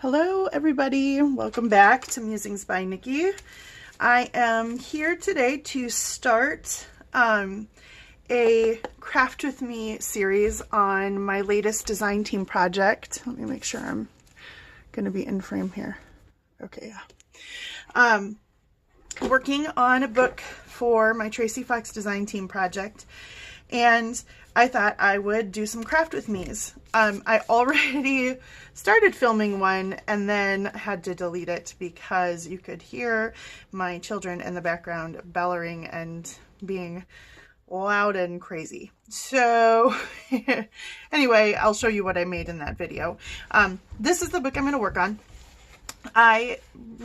Hello everybody, welcome back to Musings by Nikki. I am here today to start a Craft With Me series on my latest design team project. Let me make sure I'm going to be in frame here. Okay, yeah. Working on a book for my Tracie Fox design team project, and I thought I would do some Craft With Me's. I already started filming one and then had to delete it because you could hear my children in the background bellowing and being loud and crazy. So anyway, I'll show you what I made in that video. This is the book I'm going to work on. I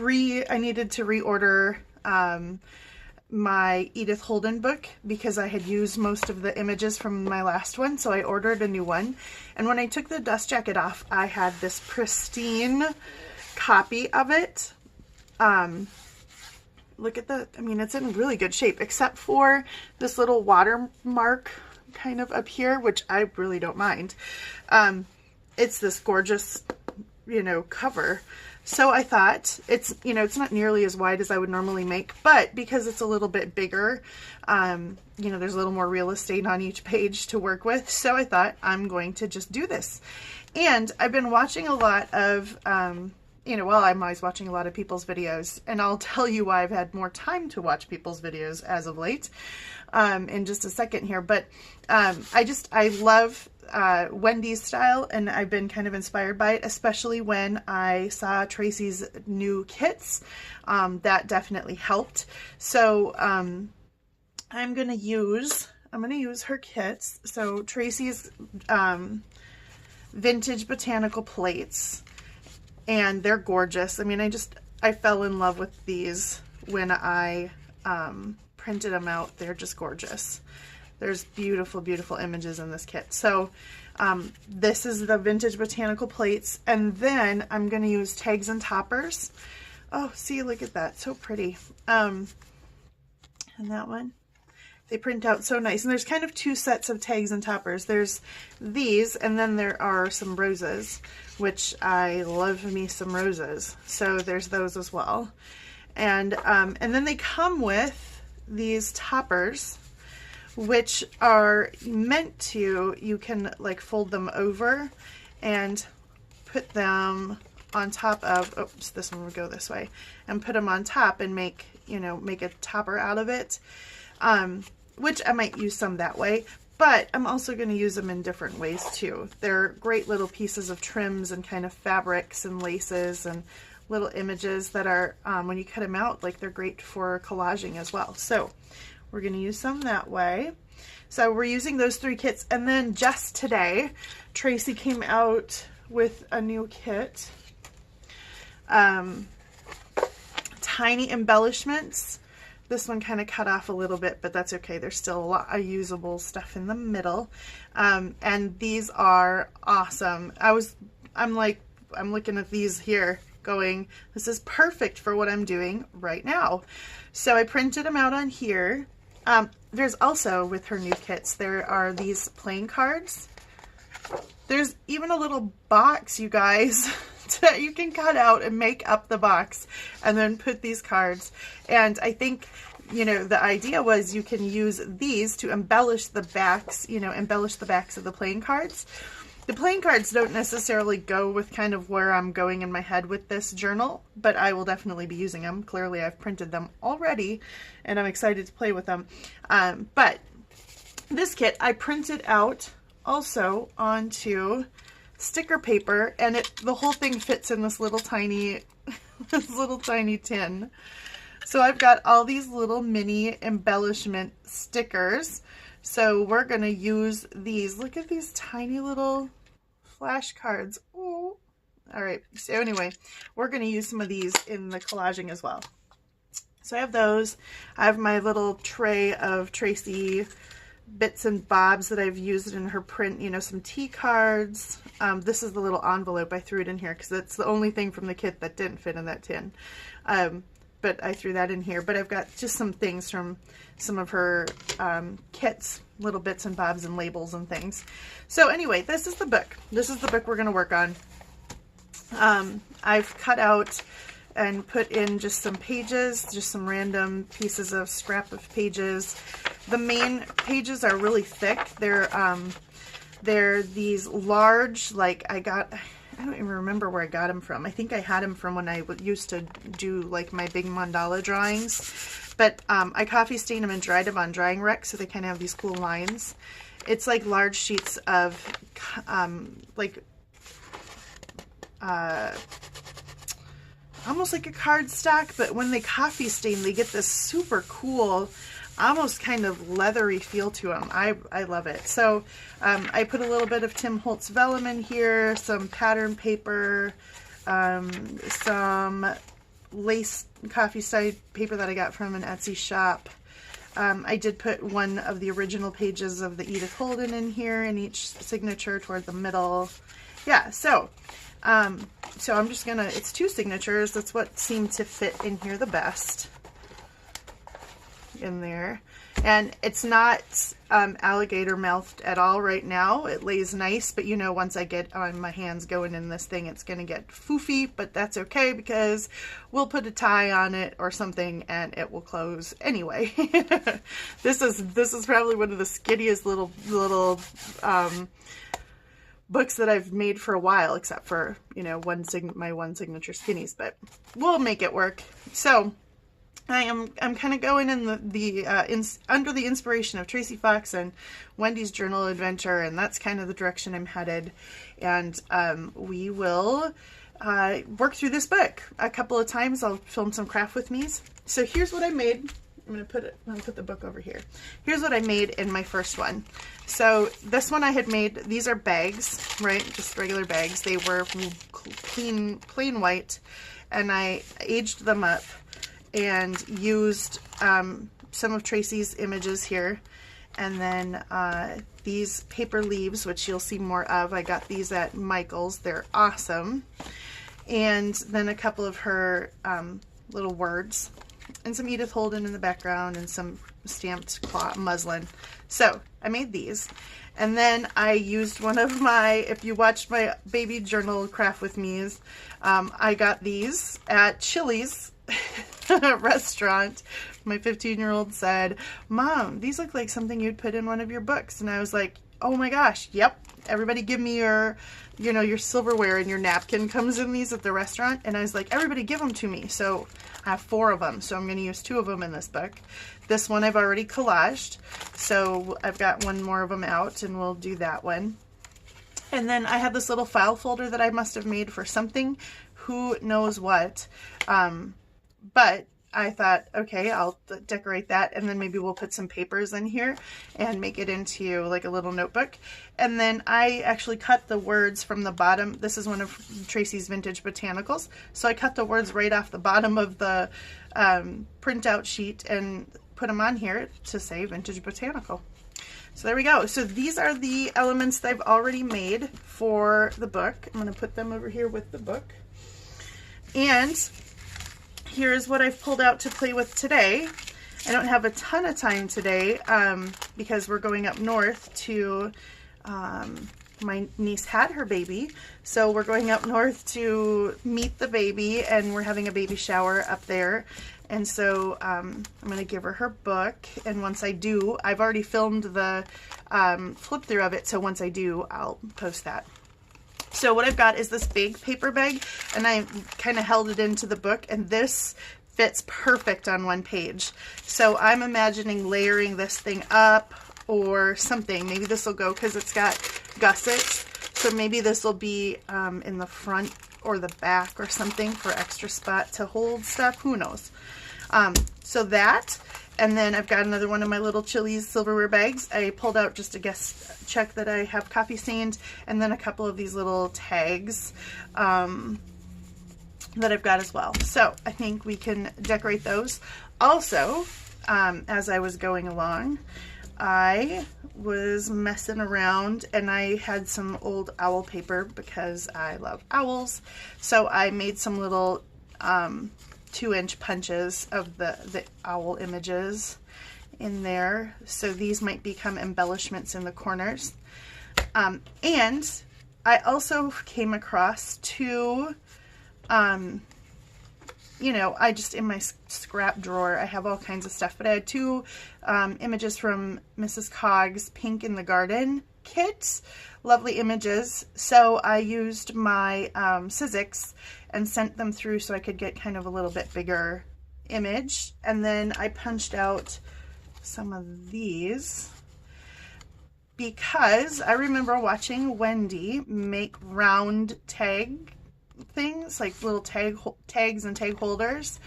needed to reorder my Edith Holden book because I had used most of the images from my last one, so I ordered a new one. And when I took the dust jacket off, I had this pristine copy of it. Look at that. I mean, it's in really good shape, except for this little watermark kind of up here, which I really don't mind. It's this gorgeous, cover. So I thought it's not nearly as wide as I would normally make, but because it's a little bit bigger, there's a little more real estate on each page to work with. So I thought I'm going to just do this. And I've been watching a lot of, I'm always watching a lot of people's videos, and I'll tell you why I've had more time to watch people's videos as of late, in just a second here. But I love Wendy's style, and I've been kind of inspired by it, especially when I saw Tracie's new kits. That definitely helped. So I'm gonna use her kits. So Tracie's vintage botanical plates, and they're gorgeous. I mean, I fell in love with these when I printed them out. They're just gorgeous. There's beautiful, beautiful images in this kit. So this is the vintage botanical plates, and then I'm going to use tags and toppers. Oh, see, look at that. So pretty. And that one. They print out so nice. And there's kind of two sets of tags and toppers. There's these, and then there are some roses, which I love me some roses. So there's those as well. And then they come with these toppers, which are meant to, you can like fold them over and put them on top of, oops, this one would go this way, and put them on top and make a topper out of it, which I might use some that way, but I'm also going to use them in different ways too. They're great little pieces of trims and kind of fabrics and laces and little images that are, when you cut them out, like they're great for collaging as well. So we're going to use some that way. So we're using those three kits. And then just today, Tracie came out with a new kit. Tiny embellishments. This one kind of cut off a little bit, but that's okay. There's still a lot of usable stuff in the middle. And these are awesome. I'm looking at these here going, this is perfect for what I'm doing right now. So I printed them out on here. There's also, with her new kits, there are these playing cards. There's even a little box, you guys, that you can cut out and make up the box and then put these cards. And I think, the idea was you can use these to embellish the backs, embellish the backs of the playing cards. The playing cards don't necessarily go with kind of where I'm going in my head with this journal, but I will definitely be using them. Clearly, I've printed them already, and I'm excited to play with them. But this kit I printed out also onto sticker paper, and the whole thing fits in this little tiny, tin. So I've got all these little mini embellishment stickers. So we're going to use these. Look at these tiny little flashcards. Oh, all right. So anyway, we're going to use some of these in the collaging as well. So I have those. I have my little tray of Tracie bits and bobs that I've used in her print, some tea cards. This is the little envelope. I threw it in here because it's the only thing from the kit that didn't fit in that tin. But I threw that in here. But I've got just some things from some of her kits, little bits and bobs and labels and things. So anyway, this is the book. This is the book we're going to work on. I've cut out and put in just some pages, just some random pieces of scrap of pages. The main pages are really thick. They're these large, like I don't even remember where I got them from. I think I had them from when I used to do like my big mandala drawings. But I coffee stained them and dried them on drying rack, so they kind of have these cool lines. It's like large sheets of almost like a cardstock, but when they coffee stain, they get this super cool, almost kind of leathery feel to them. I love it. So I put a little bit of Tim Holtz vellum in here, some pattern paper, some lace coffee side paper that I got from an Etsy shop. I did put one of the original pages of the Edith Holden in here in each signature toward the middle. Yeah, so I'm just gonna, it's 2 signatures. That's what seemed to fit in here the best in there. And it's not alligator mouthed at all right now. It lays nice, but you know, once I get on my hands going in this thing, it's gonna get foofy, but that's okay because we'll put a tie on it or something and it will close anyway. This is probably one of the skittiest little books that I've made for a while, except for, you know, my one signature skinnies, but we'll make it work. So I'm kind of going in under the inspiration of Tracie Fox and Wendy's Journal Adventure, and that's kind of the direction I'm headed. And we will work through this book a couple of times. I'll film some craft with me's. So here's what I made. I'm gonna put the book over here. Here's what I made in my first one. So this one I had made, these are bags, right? Just regular bags. They were plain white, and I aged them up and used some of Tracie's images here. And then these paper leaves, which you'll see more of. I got these at Michael's. They're awesome. And then a couple of her little words. And some Edith Holden in the background and some stamped cloth muslin. So I made these. And then I used one of my, if you watched my baby journal craft with me's, I got these at Chili's restaurant. My 15-year-old said, "Mom, these look like something you'd put in one of your books." And I was like, oh my gosh, yep. Everybody give me your, you know, your silverware, and your napkin comes in these at the restaurant. And I was like, everybody give them to me. So I have 4 of them. So I'm going to use 2 of them in this book. This one I've already collaged. So I've got one more of them out, and we'll do that one. And then I have this little file folder that I must have made for something, who knows what. But I thought, okay, I'll decorate that, and then maybe we'll put some papers in here and make it into like a little notebook. And then I actually cut the words from the bottom. This is one of Tracie's vintage botanicals. So I cut the words right off the bottom of the printout sheet and put them on here to say vintage botanical. So there we go. So these are the elements that I've already made for the book. I'm going to put them over here with the book. And here's what I've pulled out to play with today. I don't have a ton of time today because we're going up north to, my niece had her baby. So we're going up north to meet the baby, and we're having a baby shower up there. And so I'm going to give her her book. And once I do, I've already filmed the flip through of it. So once I do, I'll post that. So what I've got is this big paper bag, and I kind of held it into the book, and this fits perfect on one page. So I'm imagining layering this thing up or something. Maybe this will go, because it's got gussets, so maybe this will be in the front or the back or something for extra spot to hold stuff. Who knows? So that, and then I've got another one of my little Chili's silverware bags. I pulled out just to check that I have coffee stained, and then a couple of these little tags that I've got as well. So I think we can decorate those. Also, as I was going along, I was messing around, and I had some old owl paper because I love owls. So I made some little 2-inch punches of the owl images in there. So these might become embellishments in the corners. And I also came across two, you know, I just, in my scrap drawer, I have all kinds of stuff, but I had two images from Mrs. Cog's Pink in the Garden kit. Lovely images. So I used my Sizzix and sent them through so I could get kind of a little bit bigger image. And then I punched out some of these because I remember watching Wendy make round tag things, like little tags and tag holders.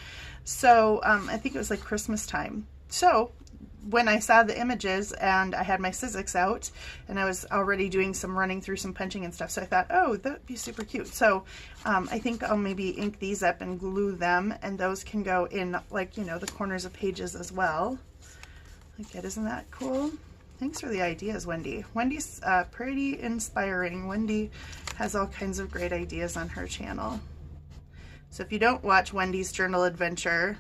So I think it was like Christmas time. So when I saw the images and I had my Sizzix out and I was already doing some running through some punching and stuff, so I thought, oh, that would be super cute. So I think I'll maybe ink these up and glue them, and those can go in, like, you know, the corners of pages as well. Like it, isn't that cool? Thanks for the ideas, Wendy. Wendy's pretty inspiring. Wendy has all kinds of great ideas on her channel. So if you don't watch Wendy's Journal Adventure,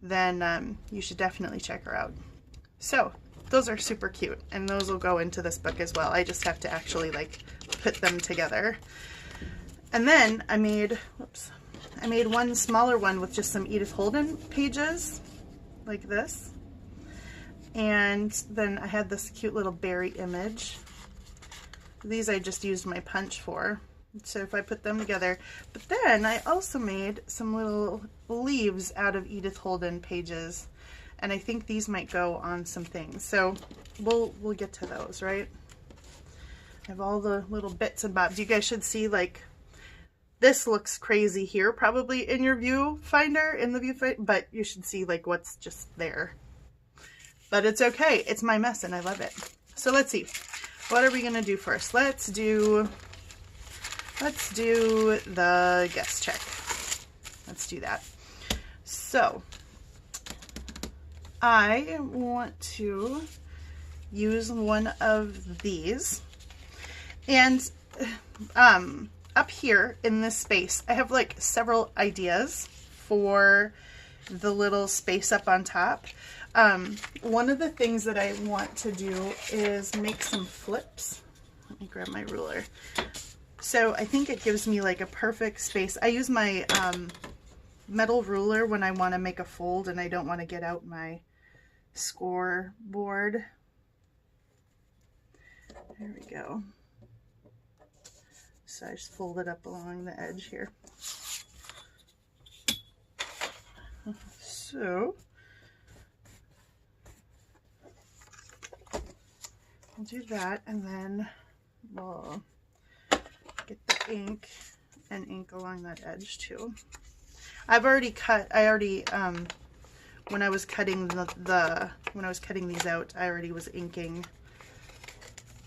then you should definitely check her out. So those are super cute, and those will go into this book as well. I just have to actually like put them together. And then I made, whoops, I made one smaller one with just some Edith Holden pages like this. And then I had this cute little berry image. These I just used my punch for. So if I put them together, but then I also made some little leaves out of Edith Holden pages. And I think these might go on some things. So we'll get to those, right? I have all the little bits and bobs. You guys should see, like, this looks crazy here, probably in your viewfinder, in the viewfinder, but you should see like what's just there. But it's okay. It's my mess and I love it. So let's see. What are we gonna do first? Let's do the guest check. Let's do that. So I want to use one of these, and up here in this space I have like several ideas for the little space up on top. One of the things that I want to do is make some flips. Let me grab my ruler. So I think it gives me like a perfect space. I use my metal ruler when I want to make a fold and I don't want to get out my score board. There we go. So I just fold it up along the edge here. So I'll do that, and then we'll get the ink and ink along that edge too. I've already cut, when I was cutting when I was cutting these out, I already was inking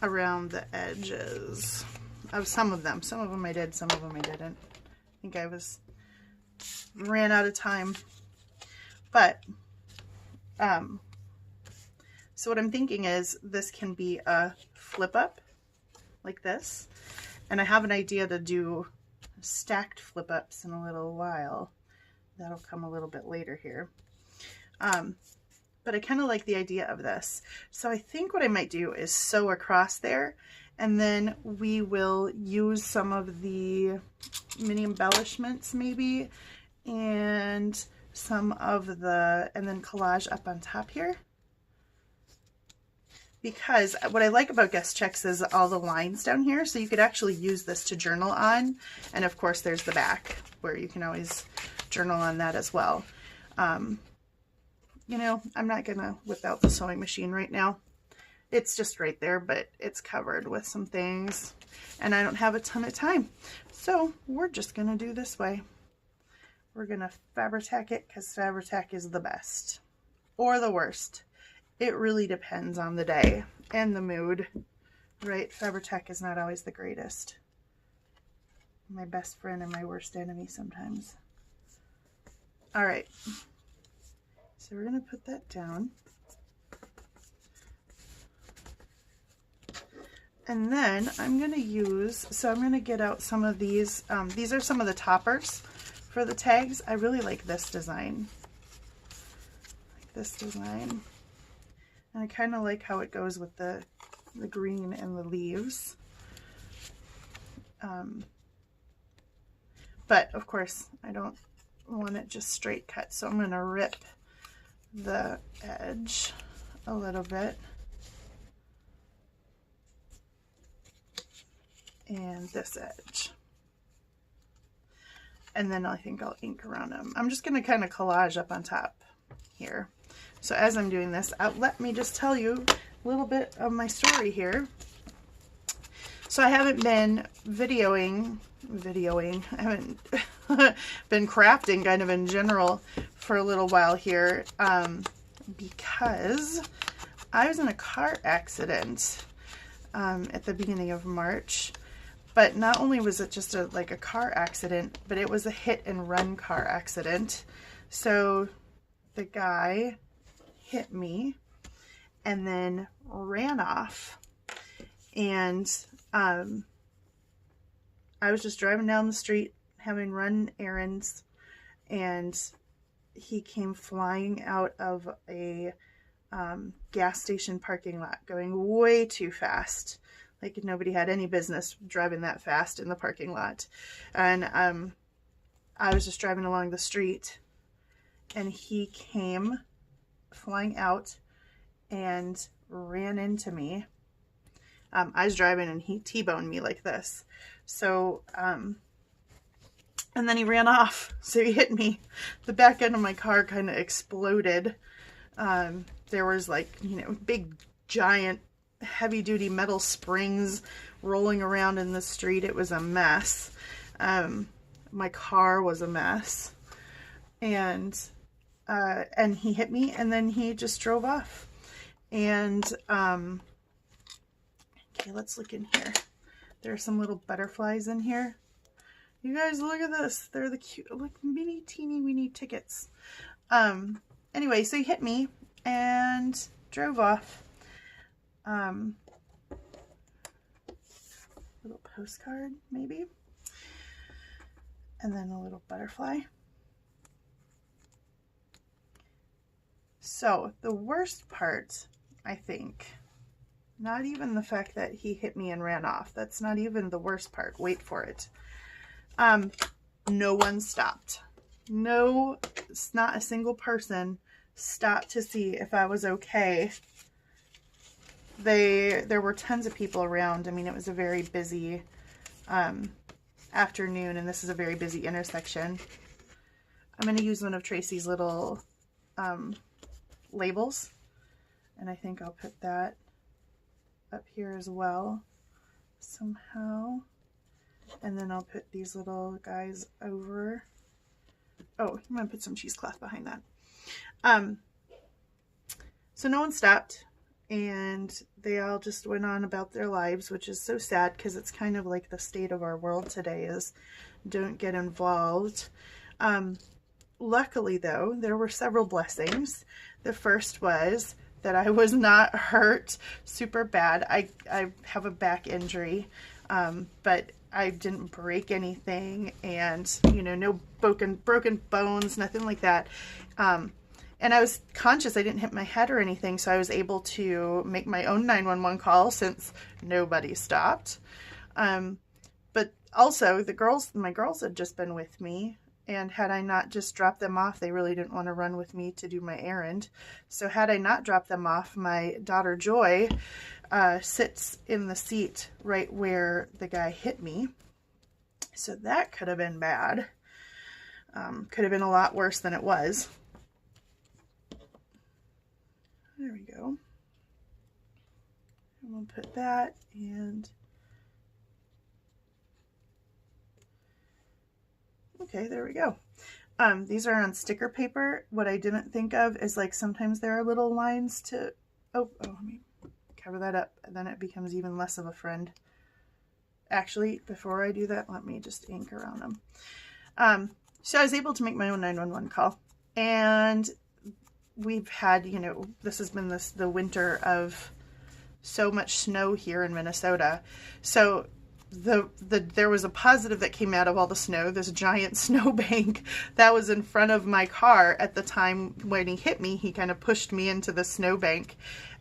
around the edges of some of them. Some of them I did, some of them I didn't. I think I ran out of time. But, so what I'm thinking is this can be a flip up like this. And I have an idea to do stacked flip ups in a little while. That'll come a little bit later here. But I kind of like the idea of this. So I think what I might do is sew across there, and then we will use some of the mini embellishments maybe, and some of the, and then collage up on top here. Because what I like about guest checks is all the lines down here, so you could actually use this to journal on. And of course there's the back where you can always journal on that as well. You know, I'm not gonna whip out the sewing machine right now. It's just right there, but it's covered with some things and I don't have a ton of time. So we're just gonna do this way. We're gonna Fabri-Tac it because Fabri-Tac is the best or the worst. It really depends on the day and the mood, right? Fabri-Tac is not always the greatest. My best friend and my worst enemy sometimes. All right. So we're going to put that down. And then I'm going to use, so I'm going to get out some of these. These are some of the toppers for the tags. I really like this design. Like this design. And I kind of like how it goes with the green and the leaves. But of course I don't want it just straight cut, so I'm going to rip the edge a little bit and this edge, and then I think I'll ink around them. I'm just going to kind of collage up on top here. So as I'm doing this, let me just tell you a little bit of my story here. So I haven't been videoing, I haven't been crafting kind of in general for a little while here, because I was in a car accident at the beginning of March. But not only was it just like a car accident, but it was a hit and run car accident. So the guy hit me and then ran off. And I was just driving down the street having run errands, and he came flying out of a gas station parking lot going way too fast. Like nobody had any business driving that fast in the parking lot. And I was just driving along the street, and he came flying out and ran into me. I was driving and he T-boned me like this. So, and then he ran off. So he hit me. The back end of my car kind of exploded. There was like, you know, big, giant, heavy-duty metal springs rolling around in the street. It was a mess. My car was a mess. And he hit me, and then he just drove off. And, okay, let's look in here. There are some little butterflies in here. You guys, look at this. They're the cute, like mini, teeny, weeny tickets. Anyway, so he hit me and drove off. Little postcard, maybe. And then a little butterfly. So the worst part, I think, not even the fact that he hit me and ran off. That's not even the worst part. Wait for it. No one stopped. No, it's not a single person stopped to see if I was okay. There were tons of people around. I mean, it was a very busy afternoon, and this is a very busy intersection. I'm going to use one of Tracie's little labels, and I think I'll put that up here as well somehow. And then I'll put these little guys over. Oh, I'm going to put some cheesecloth behind that. So no one stopped, and they all just went on about their lives, which is so sad because it's kind of like the state of our world today is don't get involved. Luckily, though, there were several blessings. The first was that I was not hurt super bad. I have a back injury, but I didn't break anything, and, you know, no broken bones, nothing like that. And I was conscious I didn't hit my head or anything, so I was able to make my own 911 call since nobody stopped. But also, my girls had just been with me, and had I not just dropped them off, they really didn't want to run with me to do my errand. So had I not dropped them off, my daughter Joy sits in the seat right where the guy hit me. So that could have been bad. Could have been a lot worse than it was. There we go. And we'll put that, and okay, there we go. These are on sticker paper. What I didn't think of is, like, sometimes there are little lines to, oh, let me cover that up, and then it becomes even less of a friend. Actually, before I do that, let me just ink around them. So I was able to make my own 911 call, and we've had, you know, this has been the winter of so much snow here in Minnesota. So there was a positive that came out of all the snow, this giant snowbank that was in front of my car at the time when he hit me. He kind of pushed me into the snowbank,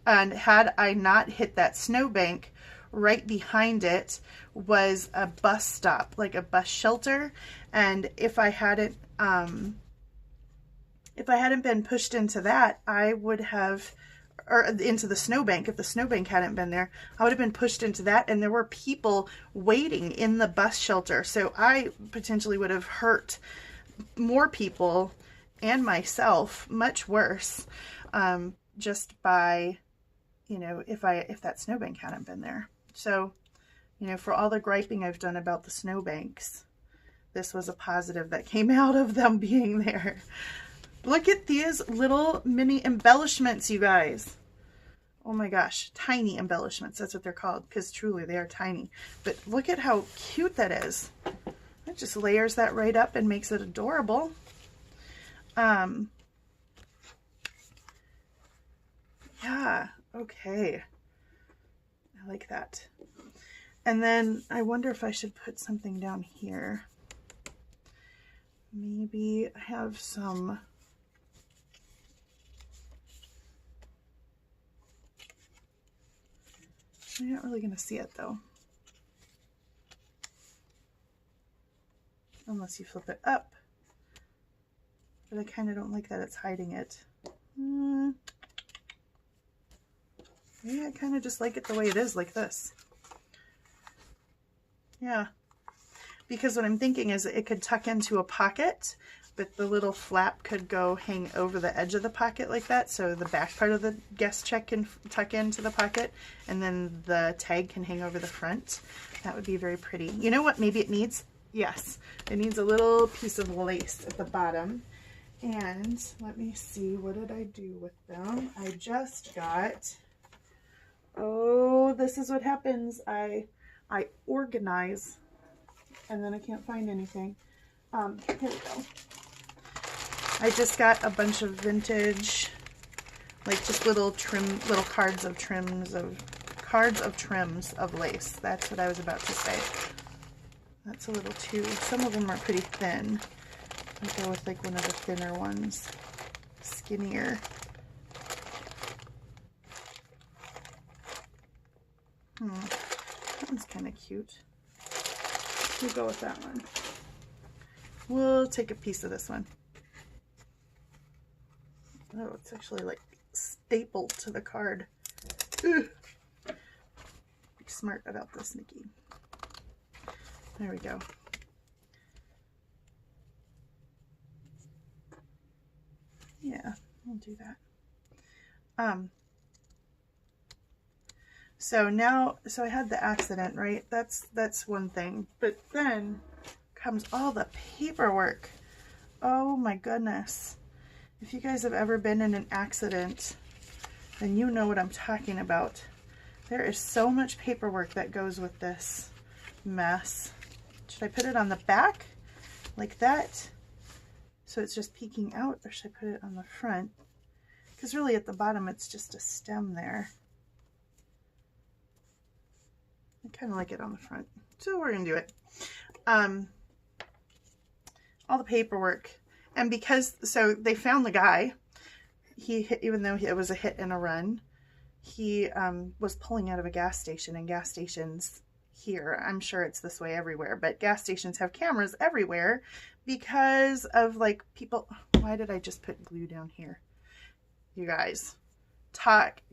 and had I not hit that snowbank right behind it was a bus stop, like a bus shelter. And if I hadn't been pushed into that, I would have, or into the snowbank, if the snowbank hadn't been there, I would have been pushed into that, and there were people waiting in the bus shelter. So I potentially would have hurt more people and myself much worse, just by, you know, if that snowbank hadn't been there. So, you know, for all the griping I've done about the snowbanks, this was a positive that came out of them being there. Look at these little mini embellishments, you guys. Oh my gosh, tiny embellishments. That's what they're called, because truly they are tiny. But look at how cute that is. It just layers that right up and makes it adorable. Yeah, okay. I like that. And then I wonder if I should put something down here. Maybe I have some... You're not really going to see it though. Unless you flip it up. But I kind of don't like that it's hiding it. Yeah, I kind of just like it the way it is, like this. Yeah. Because what I'm thinking is it could tuck into a pocket, but the little flap could go hang over the edge of the pocket like that, so the back part of the guest check can tuck into the pocket, and then the tag can hang over the front. That would be very pretty. You know what maybe it needs? Yes, it needs a little piece of lace at the bottom. And let me see, what did I do with them? I just got, oh, this is what happens. I organize and then I can't find anything. Here we go. I just got a bunch of vintage, like just little cards of trims of lace. That's what I was about to say. That's a little too, some of them are pretty thin. I'll go with like one of the thinner ones, skinnier. That one's kind of cute. We'll go with that one. We'll take a piece of this one. Oh, it's actually like stapled to the card. Ugh. Be smart about this, Nikki. There we go. Yeah, I'll do that. So I had the accident, right? That's one thing. But then comes all the paperwork. Oh my goodness. If you guys have ever been in an accident, then you know what I'm talking about. There is so much paperwork that goes with this mess. Should I put it on the back like that, so it's just peeking out, or should I put it on the front? Because really at the bottom it's just a stem there. I kind of like it on the front, so we're gonna do it. All the paperwork, and because, so they found the guy. He hit, even though it was a hit and a run, he was pulling out of a gas station, and gas stations here, I'm sure it's this way everywhere, but gas stations have cameras everywhere because of like people. Why did I just put glue down here? You guys,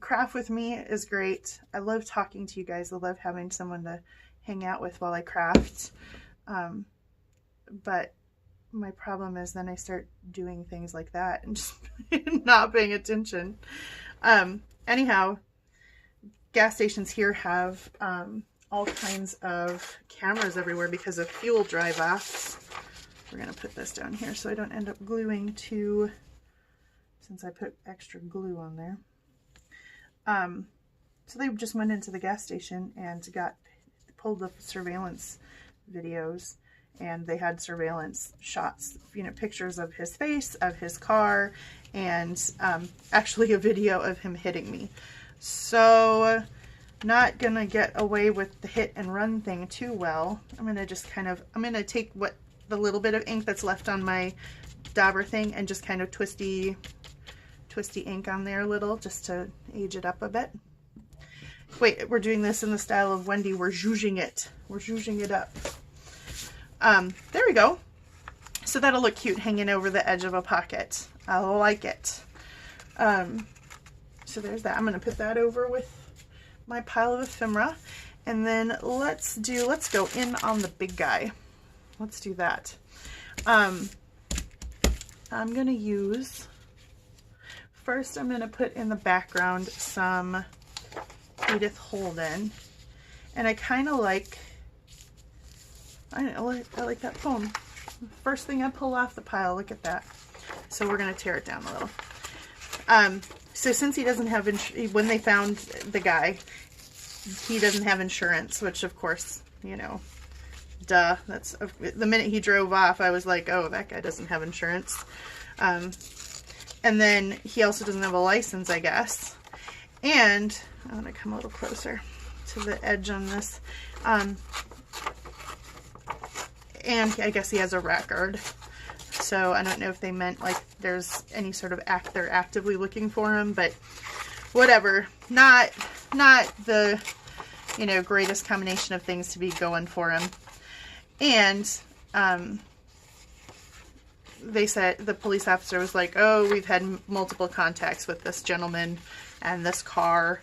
craft with me is great. I love talking to you guys. I love having someone to hang out with while I craft. But my problem is then I start doing things like that and just not paying attention. Anyhow, gas stations here have all kinds of cameras everywhere because of fuel drive-offs. We're going to put this down here so I don't end up gluing to, since I put extra glue on there. So they just went into the gas station and pulled the surveillance videos, and they had surveillance shots, you know, pictures of his face, of his car, and actually a video of him hitting me. So not gonna get away with the hit and run thing too well. I'm gonna just I'm gonna take the little bit of ink that's left on my dauber thing and just kind of twisty ink on there a little, just to age it up a bit. Wait, we're doing this in the style of Wendy. We're zhuzhing it. We're zhuzhing it up. There we go. So that'll look cute hanging over the edge of a pocket. I like it. So there's that. I'm going to put that over with my pile of ephemera. And then let's go in on the big guy. Let's do that. I'm going to use, first I'm going to put in the background some Edith Holden. And I kind of like, I like that poem. First thing I pull off the pile, look at that. So we're going to tear it down a little. So since he doesn't have, when they found the guy, he doesn't have insurance, which of course, you know, duh. That's the minute he drove off, I was like, oh, that guy doesn't have insurance. And then he also doesn't have a license, I guess. And I'm going to come a little closer to the edge on this. And I guess he has a record. So I don't know if they meant like there's any sort of they're actively looking for him, but whatever. Not the, you know, greatest combination of things to be going for him. And they said, the police officer was like, oh, we've had multiple contacts with this gentleman and this car,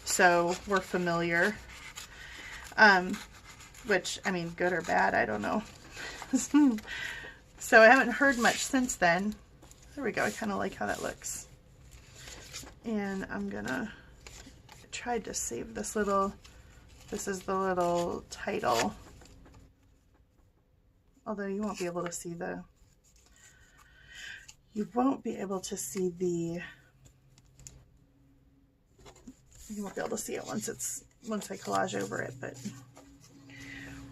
so we're familiar. Which, I mean, good or bad, I don't know. So I haven't heard much since then. There we go. I kind of like how that looks. And I'm gonna try to save this little, this is the little title. Although you won't be able to see the, you won't be able to see it once I collage over it, but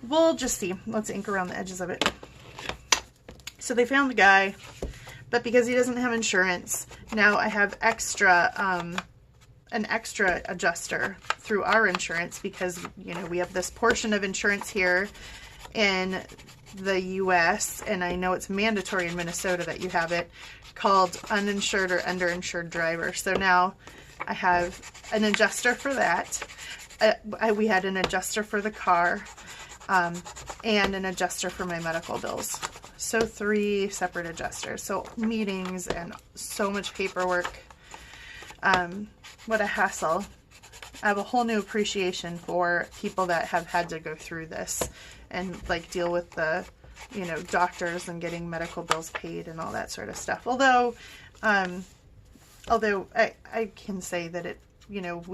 we'll just see. Let's ink around the edges of it. So they found the guy, but because he doesn't have insurance, now I have an extra adjuster through our insurance because, you know, we have this portion of insurance here in the US, and I know it's mandatory in Minnesota that you have it, called uninsured or underinsured driver. So now I have an adjuster for that. We had an adjuster for the car, and an adjuster for my medical bills. So 3 separate adjusters. So meetings and so much paperwork. What a hassle. I have a whole new appreciation for people that have had to go through this and like deal with the, you know, doctors and getting medical bills paid and all that sort of stuff. Although I can say that it, you know,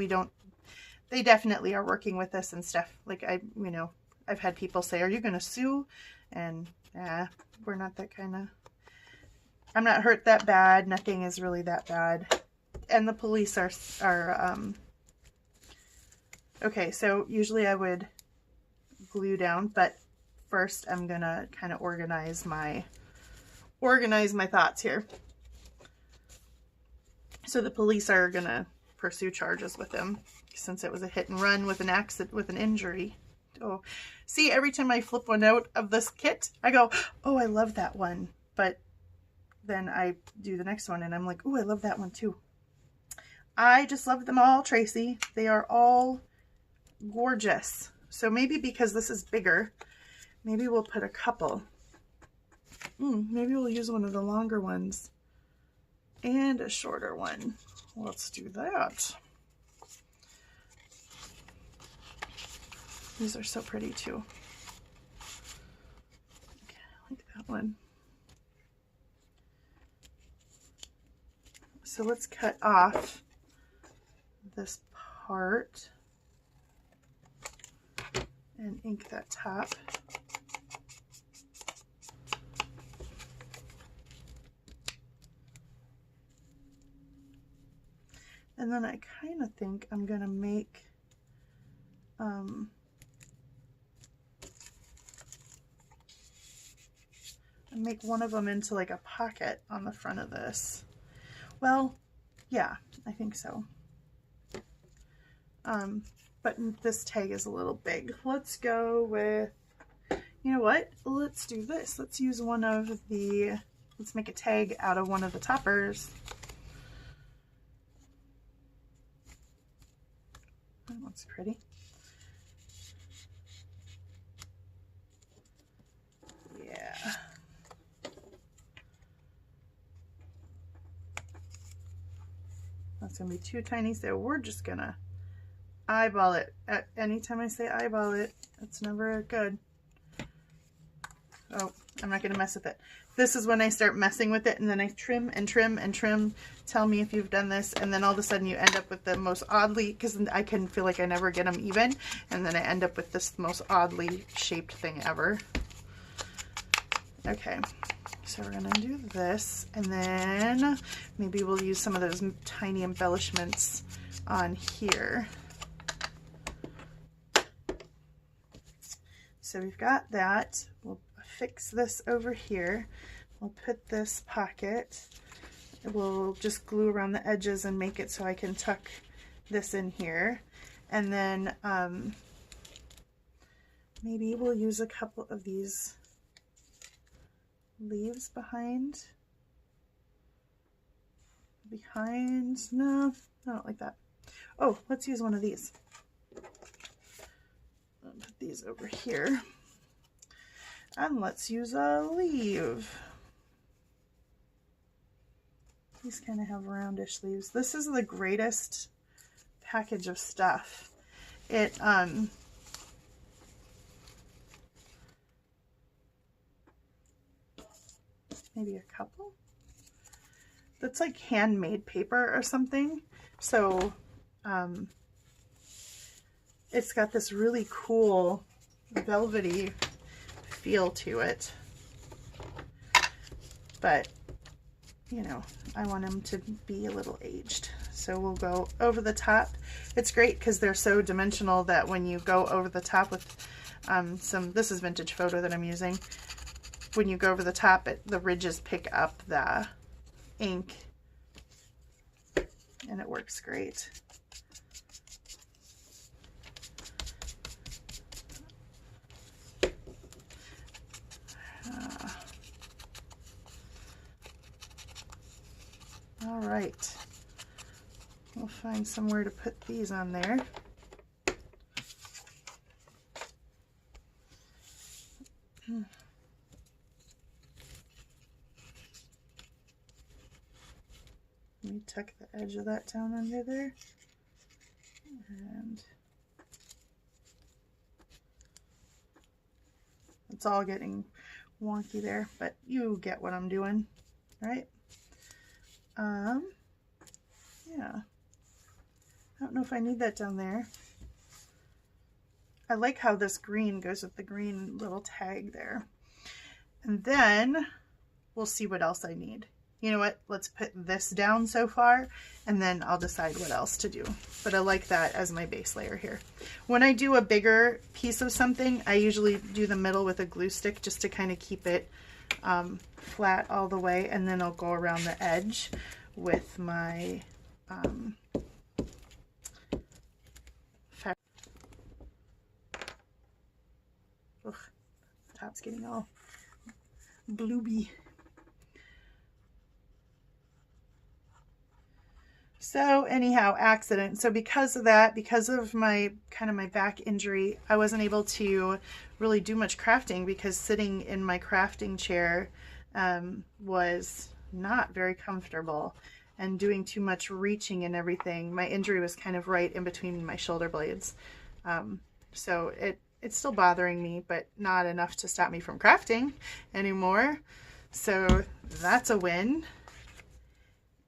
they definitely are working with us and stuff. Like I've had people say, are you going to sue? And we're not that kind of, I'm not hurt that bad. Nothing is really that bad. And the police are okay. So usually I would glue down, but first I'm going to kind of organize my thoughts here. So the police are going to pursue charges with him since it was a hit and run with an accident, with an injury. Oh, see, every time I flip one out of this kit, I go, oh, I love that one. But then I do the next one and I'm like, oh, I love that one too. I just love them all, Tracie. They are all gorgeous. So maybe because this is bigger, maybe we'll put a couple. Maybe we'll use one of the longer ones and a shorter one. Let's do that. These are so pretty too. Okay, I like that one. So let's cut off this part and ink that top. And then I kind of think I'm going to make one of them into like a pocket on the front of this. Well, yeah, I think so. But this tag is a little big. Let's go with, you know what? Let's do this. Let's use one of the, let's make a tag out of one of the toppers. Looks pretty. Yeah. That's gonna be too tiny, so we're just gonna eyeball it. Anytime I say eyeball it, it's never good. Oh, I'm not gonna mess with it. This is when I start messing with it, and then I trim and trim and trim. Tell me if you've done this, and then all of a sudden you end up with the most oddly, because I can feel like I never get them even, and then I end up with this most oddly shaped thing ever. Okay, so we're gonna do this, and then maybe we'll use some of those tiny embellishments on here. So we've got that. We'll fix this over here. We'll put this pocket. We'll just glue around the edges and make it so I can tuck this in here. And then maybe we'll use a couple of these leaves behind. No, I don't like that. Oh, let's use one of these. I'll put these over here. And let's use a leaf. These kind of have roundish leaves. This is the greatest package of stuff. It maybe a couple. That's like handmade paper or something. So it's got this really cool velvety feel to it, but you know, I want them to be a little aged, so we'll go over the top. It's great because they're so dimensional that when you go over the top with this is vintage photo that I'm using, when you go over the top, the ridges pick up the ink and it works great. All right, we'll find somewhere to put these on there. Let me tuck the edge of that down under there. And it's all getting wonky there, but you get what I'm doing, right? Yeah. I don't know if I need that down there. I like how this green goes with the green little tag there. And then we'll see what else I need. You know what? Let's put this down so far, and then I'll decide what else to do. But I like that as my base layer here. When I do a bigger piece of something, I usually do the middle with a glue stick just to kind of keep it flat all the way, and then I'll go around the edge with my ugh, the top's getting all blooby. So anyhow, accident. So because of that, because of my my back injury, I wasn't able to really do much crafting because sitting in my crafting chair was not very comfortable, and doing too much reaching and everything. My injury was kind of right in between my shoulder blades. So it's still bothering me, but not enough to stop me from crafting anymore. So that's a win.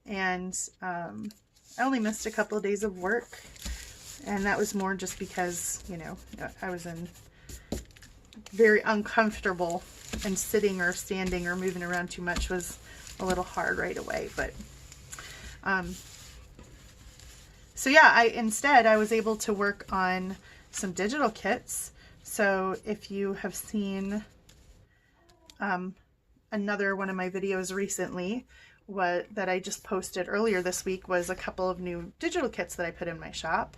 And I only missed a couple of days of work, and that was more just because, you know, I was very uncomfortable, and sitting or standing or moving around too much was a little hard right away. But so yeah, instead I was able to work on some digital kits. So if you have seen another one of my videos recently, that I just posted earlier this week, was a couple of new digital kits that I put in my shop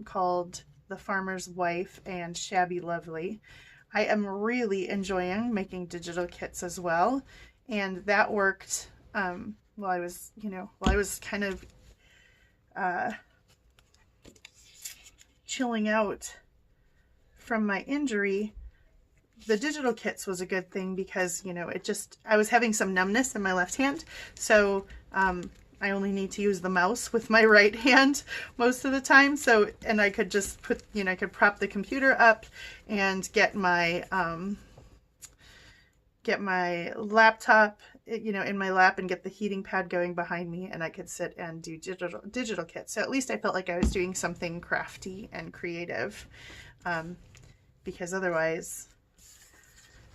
called The Farmer's Wife and Shabby Lovely. I am really enjoying making digital kits as well, and that worked while I was kind of chilling out from my injury, the digital kits was a good thing because, you know, I was having some numbness in my left hand. So I only need to use the mouse with my right hand most of the time. So, and I could just put, you know, I could prop the computer up and get my laptop, you know, in my lap and get the heating pad going behind me, and I could sit and do digital kits. So at least I felt like I was doing something crafty and creative, because otherwise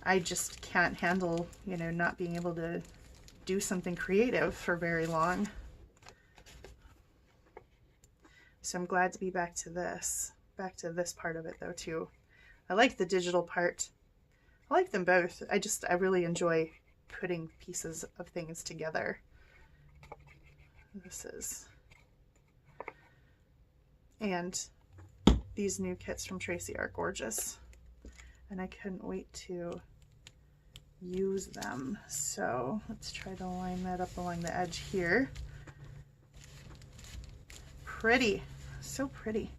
I just can't handle, you know, not being able to do something creative for very long. So I'm glad to be back to this part of it though too. I like the digital part. I like them both. I really enjoy putting pieces of things together. And these new kits from Tracie are gorgeous, and I couldn't wait to use them. So let's try to line that up along the edge here. Pretty, so pretty.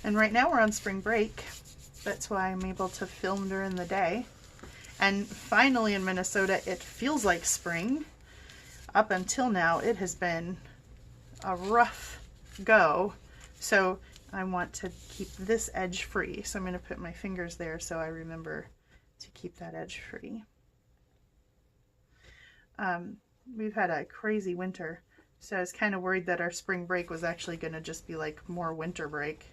And right now we're on spring break. That's why I'm able to film during the day. And finally in Minnesota, it feels like spring. Up until now, it has been a rough go. So I want to keep this edge free. So I'm going to put my fingers there so I remember to keep that edge free. We've had a crazy winter. So I was kind of worried that our spring break was actually going to just be like more winter break.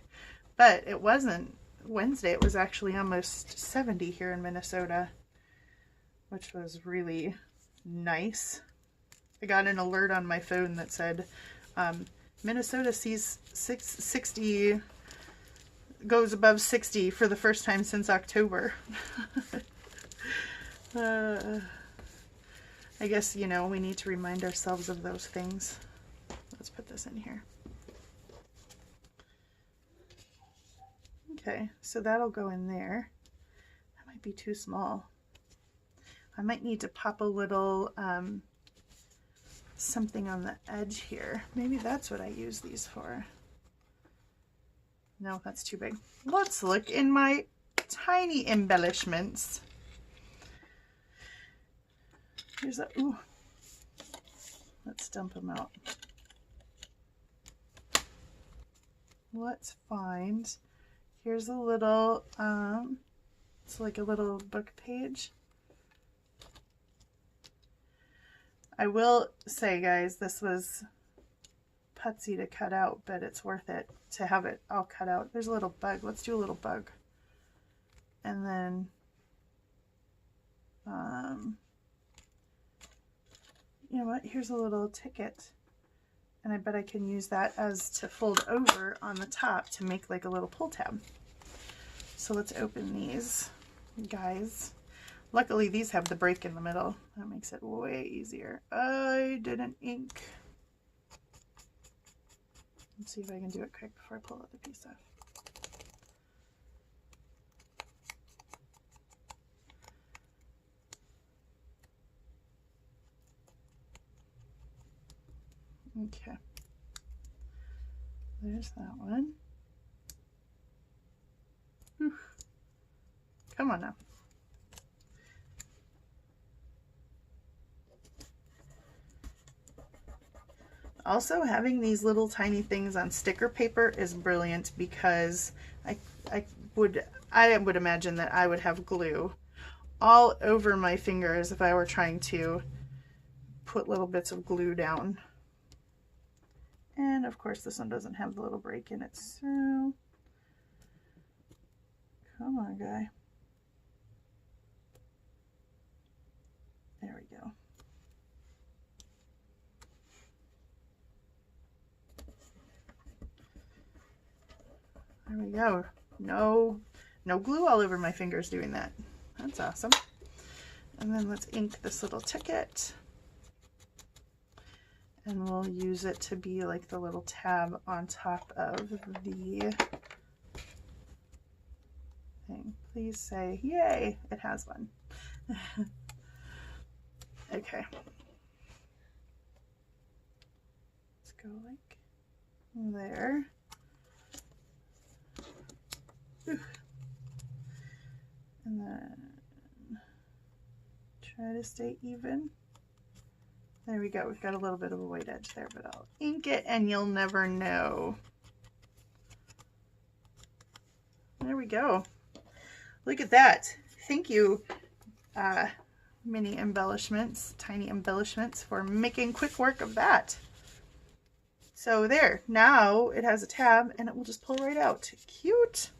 But it wasn't. Wednesday it was actually almost 70 here in Minnesota, which was really nice. I got an alert on my phone that said Minnesota sees 60, goes above 60 for the first time since October. I guess, you know, we need to remind ourselves of those things. Let's put this in here. Okay, so that'll go in there. That might be too small. I might need to pop a little something on the edge here. Maybe that's what I use these for. No, that's too big. Let's look in my tiny embellishments. Here's a, ooh. Let's dump them out. Let's find, here's a little, it's like a little book page. I will say, guys, this was putsy to cut out, but it's worth it to have it all cut out. There's a little bug. Let's do a little bug. And then, you know what? Here's a little ticket. And I bet I can use that as to fold over on the top to make like a little pull tab. So let's open these, guys. Luckily these have the break in the middle. That makes it way easier. I didn't ink. Let's see if I can do it quick before I pull out the piece off. Okay, there's that one. Whew. Come on now. Also, having these little tiny things on sticker paper is brilliant because I would imagine that I would have glue all over my fingers if I were trying to put little bits of glue down. And of course this one doesn't have the little break in it, so come on, guy. There we go. There we go. No glue all over my fingers doing that. That's awesome. And then let's ink this little ticket. And we'll use it to be like the little tab on top of the thing. Please say, yay, it has one. Okay. Let's go like there. Ooh. And then try to stay even. There we go. We've got a little bit of a white edge there, but I'll ink it and you'll never know. There we go. Look at that. Thank you, mini embellishments, tiny embellishments, for making quick work of that. So there, now it has a tab and it will just pull right out. Cute.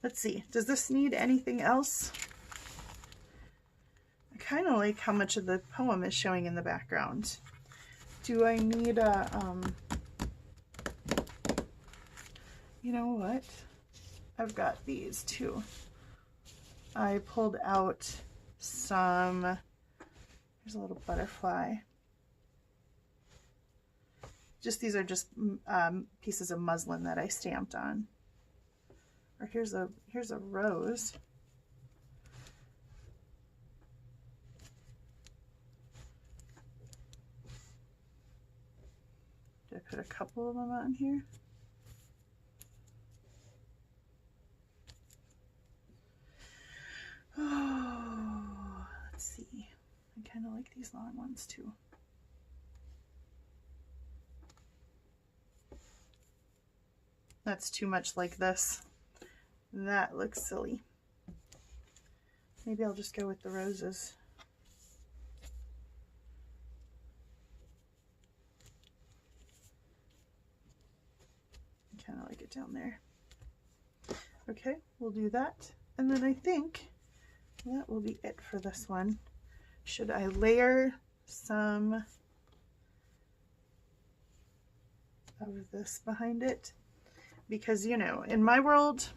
Let's see, does this need anything else? I kind of like how much of the poem is showing in the background. Do I need a, you know what? I've got these too. I pulled out some, here's a little butterfly. These are just pieces of muslin that I stamped on. Or here's a rose. Did I put a couple of them on here? Oh, let's see. I kind of like these long ones too. That's too much like this. That looks silly. Maybe I'll just go with the roses. I kind of like it down there. Okay, we'll do that. And then I think that will be it for this one. Should I layer some of this behind it? Because, you know, in my world,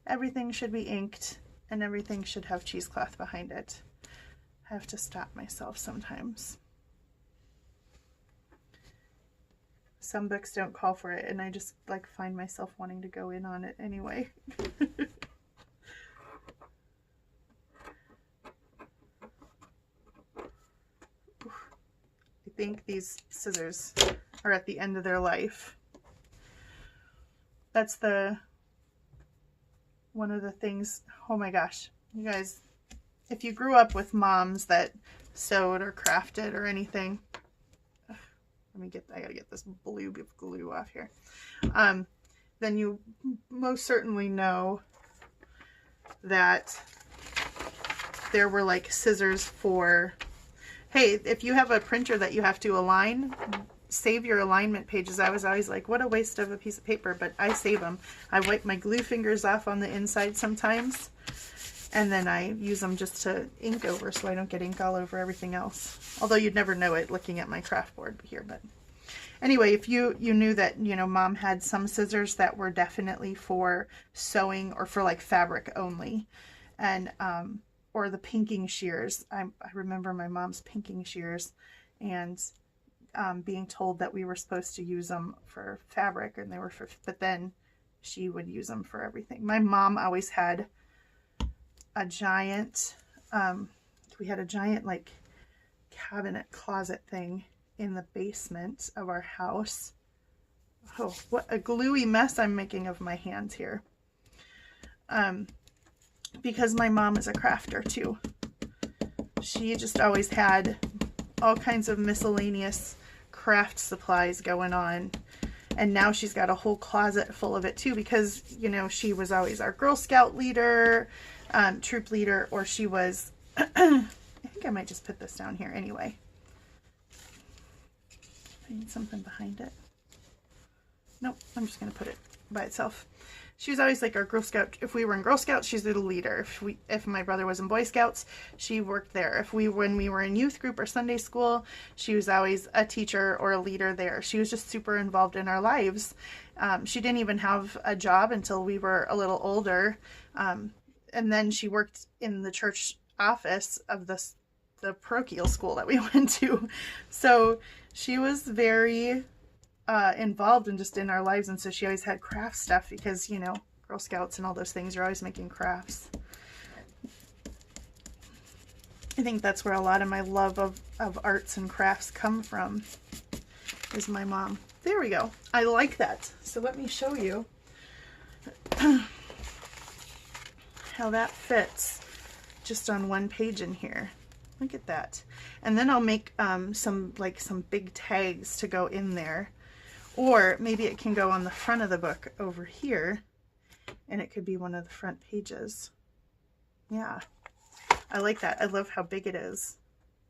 everything should be inked and everything should have cheesecloth behind it. I have to stop myself sometimes. Some books don't call for it and I just like find myself wanting to go in on it anyway. I think these scissors are at the end of their life. That's one of the things, oh my gosh, you guys, if you grew up with moms that sewed or crafted or anything, I gotta get this blue glue off here, then you most certainly know that there were like scissors for, hey, if you have a printer that you have to align, save your alignment pages. I was always like, what a waste of a piece of paper, but I save them. I wipe my glue fingers off on the inside sometimes, and then I use them just to ink over so I don't get ink all over everything else. Although you'd never know it looking at my craft board here. But anyway, if you knew that, you know, mom had some scissors that were definitely for sewing or for like fabric only, and or the pinking shears. I remember my mom's pinking shears and being told that we were supposed to use them for fabric, and they were for, but then she would use them for everything. My mom always had a giant, we had a giant like cabinet closet thing in the basement of our house. Oh, what a gluey mess I'm making of my hands here. Because my mom is a crafter too. She just always had all kinds of miscellaneous craft supplies going on, and now she's got a whole closet full of it too, because, you know, she was always our Girl Scout leader, troop leader, or she was I think I might just put this down here anyway. I need something behind it. Nope, I'm just gonna put it by itself. She was always like our Girl Scout. If we were in Girl Scouts, she's the leader. If my brother was in Boy Scouts, she worked there. When we were in youth group or Sunday school, she was always a teacher or a leader there. She was just super involved in our lives. She didn't even have a job until we were a little older. And then she worked in the church office of the parochial school that we went to. So she was very involved and just in our lives, and so she always had craft stuff because, you know, Girl Scouts and all those things, you're always making crafts. I think that's where a lot of my love of arts and crafts come from, is my mom. There we go. I like that. So let me show you how that fits just on one page in here. Look at that. And then I'll make some big tags to go in there, or maybe it can go on the front of the book over here, and it could be one of the front pages. Yeah, I like that. I love how big it is.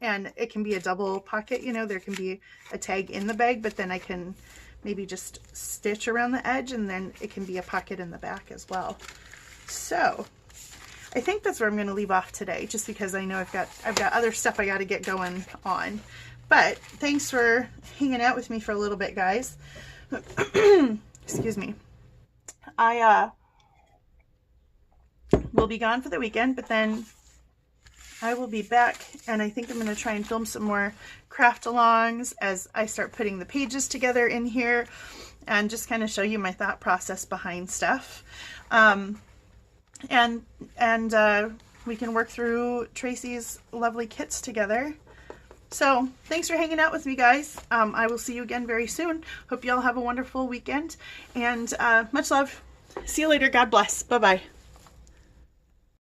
And it can be a double pocket, you know, there can be a tag in the bag, but then I can maybe just stitch around the edge, and then it can be a pocket in the back as well. So I think that's where I'm going to leave off today, just because I know I've got other stuff I got to get going on. But thanks for hanging out with me for a little bit, guys. Excuse me. I will be gone for the weekend, but then I will be back, and I think I'm going to try and film some more craft alongs as I start putting the pages together in here, and just kind of show you my thought process behind stuff. And we can work through Tracie's lovely kits together. So thanks for hanging out with me, guys. I will see you again very soon. Hope you all have a wonderful weekend, and much love. See you later. God bless. Bye-bye.